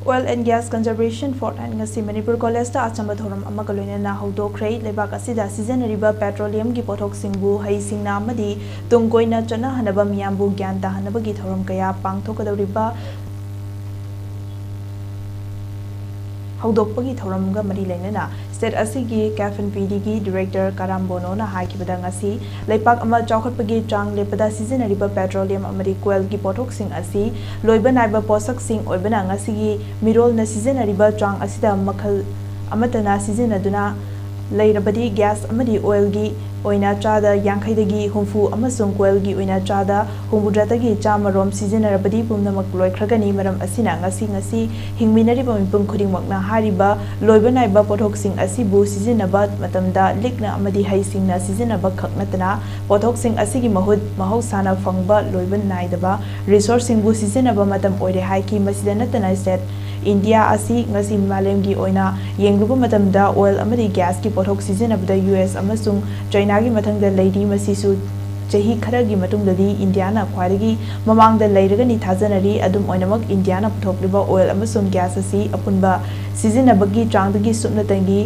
Oil and Gas Conservation Fortnight ngasi Manipur College ta achamba thouram amaga loinana houdokkhre lebak asida seasonariba petroleum gi pothok singbu hai singna amadi tungkoina chana hanaba miyambu gyan ta hanabagi thouram kaya pangthokadoriba houdokpagi thouramga mari lainana state asigi Kafin PD gi director Karambono na haikibada ngasi leipak ama chawkhatpagi chang lepada seasonariba petroleum amadi coal gi pothok sing asi loiba naiba posak sing oibana ngasi gi mirol na seasonariba chang asida makhal amatana seasonaduna leirabadi gas amadi oil gi oina chada yankhaidagi humfu amasung coal gi oina chada humudratagi chamarom seasonarabadi pumnamak loikragani maram asina ngasi hingminariba mipum khudingmakna hariba loiba naiba pothok sing asibu seasonaba matamda likna amadi haisingna seasonaba khaknatana pothok sing asigi mahausana fangba loiba naidaba resource singbu seasonaba matam oire haiki masida natana set India asi ngasi malemgi oina yengluba matamda oil amadi gas ki pothok seasonabda US amasung China gi mathangda leidi masisu chahi kharagi matungdadi India na khwaidagi mamangda leiragani thajanari adum oinamak India na puthokliba oil amasung gas asi apunba seasonabagi changdagi supnatangi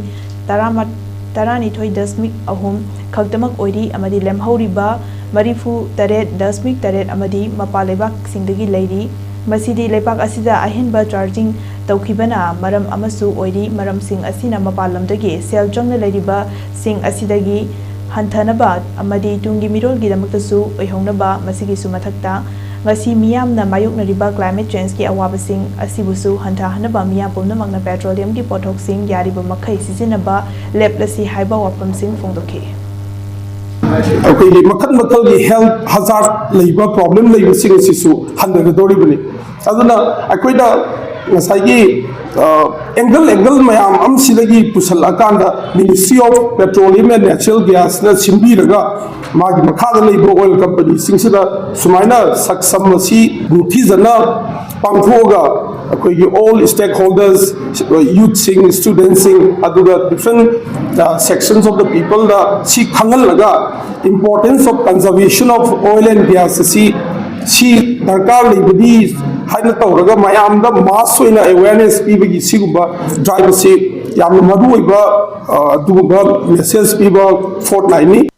tarani thoi dasmik ahum khaktamak oiri amadi lemhauriba marifu taret dasmik taret amadi mapalebak singdagi leiri Masidi lepak asida ahinba charging tawkhibana maram amasu oiri maram sing asina mapalamdagi sel jongna leiriba sing asidagi hanthanaba amadi tungi mirol gi damaktasu oihongnaba masigi su mathakta ngasi miyamna mayoknariba climate change ki awaba sing asibusu hanthanaba miyam pumnamakna petroleum gi pothok sing yariba makhai sizinaba leplasi haiba wapam sing fongdokhe Okay, makal ki health hazard leiba problem leiba sing sisu handagdori bani aduna akoi da ngasai angle mayam am silagi pusal akanda Ministry of Petroleum and Natural Gas na simbiraga magi makhada leiba oil company sing sida sumaina saksam si nuthizana pangthoga akoi all stakeholders youth sing students sing aduga different sections of the people da si khangal laga importance of conservation of oil and gas si darkar lebadi haina tawraga mayam da mass oina awareness pibagi sigumba driver se yam madu oiba aduba message piba fortnight ni